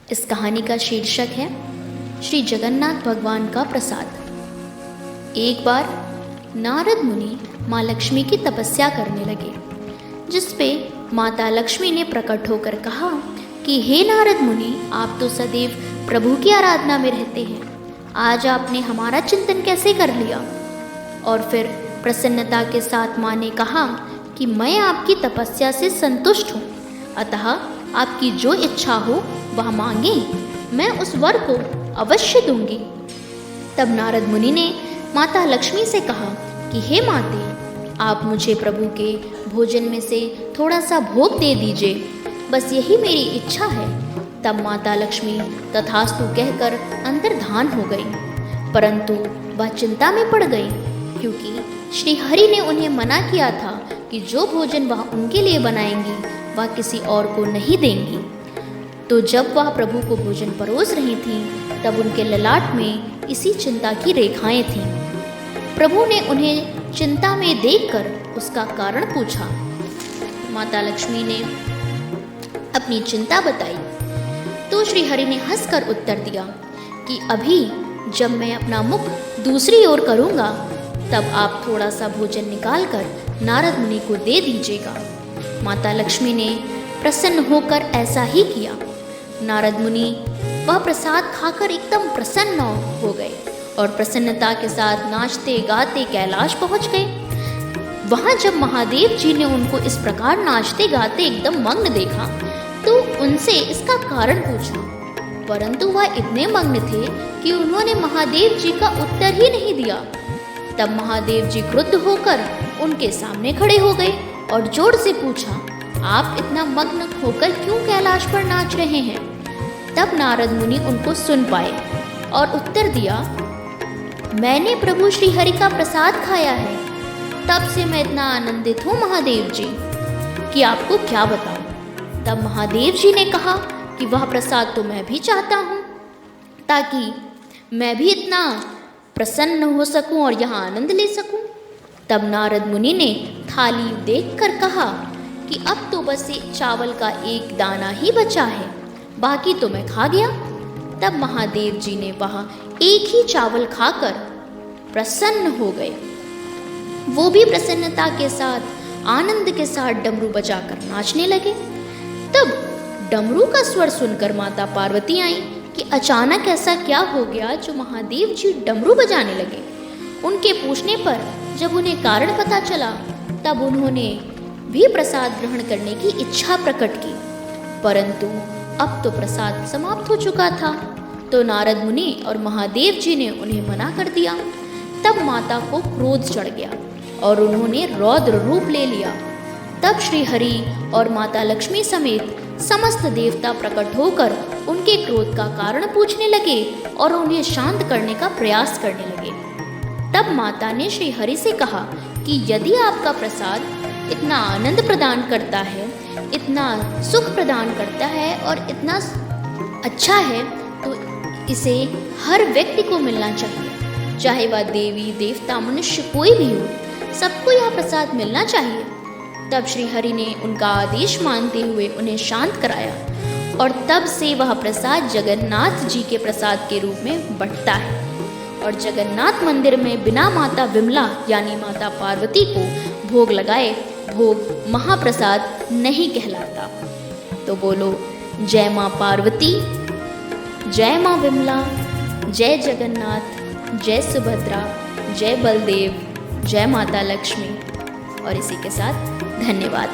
इस कहानी का शीर्षक है श्री जगन्नाथ भगवान का प्रसाद। एक बार नारद मुनि माँ लक्ष्मी की तपस्या करने लगे, जिस पे माता लक्ष्मी ने प्रकट होकर कहा कि हे नारद मुनि, आप तो सदैव प्रभु की आराधना में रहते हैं, आज आपने हमारा चिंतन कैसे कर लिया। और फिर प्रसन्नता के साथ माँ ने कहा कि मैं आपकी तपस्या से संतुष्ट हूँ, अतः आपकी जो इच्छा हो वह मांगे, मैं उस वर को अवश्य दूंगी। तब नारद मुनि ने माता लक्ष्मी से कहा कि हे माते, आप मुझे प्रभु के भोजन में से थोड़ा सा भोग दे दीजिए, बस यही मेरी इच्छा है। तब माता लक्ष्मी तथास्तु कहकर अंतर्धान हो गई, परंतु वह चिंता में पड़ गई, क्योंकि श्री हरि ने उन्हें मना किया था कि जो भोजन वह उनके लिए बनाएंगी वह किसी और को नहीं देंगी। तो जब वह प्रभु को भोजन परोस रही थीं, तब उनके ललाट में इसी चिंता की रेखाएं थीं। प्रभु ने उन्हें चिंता में देखकर उसका कारण पूछा। माता लक्ष्मी ने अपनी चिंता बताई, तो श्री हरि ने हंसकर उत्तर दिया कि अभी जब मैं अपना मुख दूसरी ओर करूँगा, तब आप थोड़ा सा भोजन निकालकर नारद मुनि को दे दीजिएगा। माता लक्ष्मी ने प्रसन्न होकर ऐसा ही किया। नारद मुनि वह प्रसाद खाकर एकदम प्रसन्न हो गए और प्रसन्नता के साथ नाचते गाते कैलाश पहुंच गए। वहां जब महादेव जी ने उनको इस प्रकार नाचते गाते एकदम मग्न देखा, तो उनसे इसका कारण पूछा, परंतु वह इतने मग्न थे कि उन्होंने महादेव जी का उत्तर ही नहीं दिया। तब महादेव जी क्रुद्ध होकर उनके सामने खड़े हो गए और जोर से पूछा, आप इतना मग्न होकर क्यों कैलाश पर नाच रहे हैं। तब नारद मुनि उनको सुन पाए और उत्तर दिया, मैंने प्रभु श्री हरि का प्रसाद खाया है, तब से मैं इतना आनंदित हूँ महादेव जी कि आपको क्या बताऊं। तब महादेव जी ने कहा कि वह प्रसाद तो मैं भी चाहता हूँ, ताकि मैं भी इतना प्रसन्न हो सकूं और यहाँ आनंद ले सकूं। तब नारद मुनि ने थाली देखकर कहा कि अब तो बस चावल का एक दाना ही बचा है, बाकी तो मैं खा गया। तब महादेव जी ने वहाँ एक ही चावल खाकर प्रसन्न हो गए। वो भी प्रसन्नता के साथ, आनंद के साथ डमरू बजाकर नाचने लगे। तब डमरू का स्वर सुनकर माता पार्वती आई कि अचानक ऐसा क्या हो गया जो महादेव जी डमरू बजाने लगे। उनके पूछने पर जब उन्हें कारण पता चला, तब उन्होंने भी प्रसाद ग्रहण करने की इच्छा प्रकट की, परंतु अब तो प्रसाद समाप्त हो चुका था। तो नारद मुनि और महादेव जी ने उन्हें मना कर दिया। तब माता को क्रोध चढ़ गया और उन्होंने रौद्र रूप ले लिया। तब श्री हरि और माता लक्ष्मी समेत समस्त देवता प्रकट होकर उनके क्रोध का कारण पूछने लगे और उन्हें शांत करने का प्रयास करने लगे। तब माता ने श्री हरि से कहा कि यदि आपका प्रसाद इतना आनंद प्रदान करता है, इतना सुख प्रदान करता है और इतना अच्छा है, तो इसे हर व्यक्ति को मिलना चाहिए, चाहे वह देवी देवता मनुष्य कोई भी हो, सबको यह प्रसाद मिलना चाहिए। तब श्री हरि ने उनका आदेश मानते हुए उन्हें शांत कराया और तब से वह प्रसाद जगन्नाथ जी के प्रसाद के रूप में बढ़ता है और जगन्नाथ मंदिर में बिना माता विमला यानी माता पार्वती को भोग लगाए भोग महाप्रसाद नहीं कहलाता। तो बोलो, जय माँ पार्वती, जय माँ विमला, जय जगन्नाथ, जय सुभद्रा, जय बलदेव, जय माता लक्ष्मी। और इसी के साथ धन्यवाद।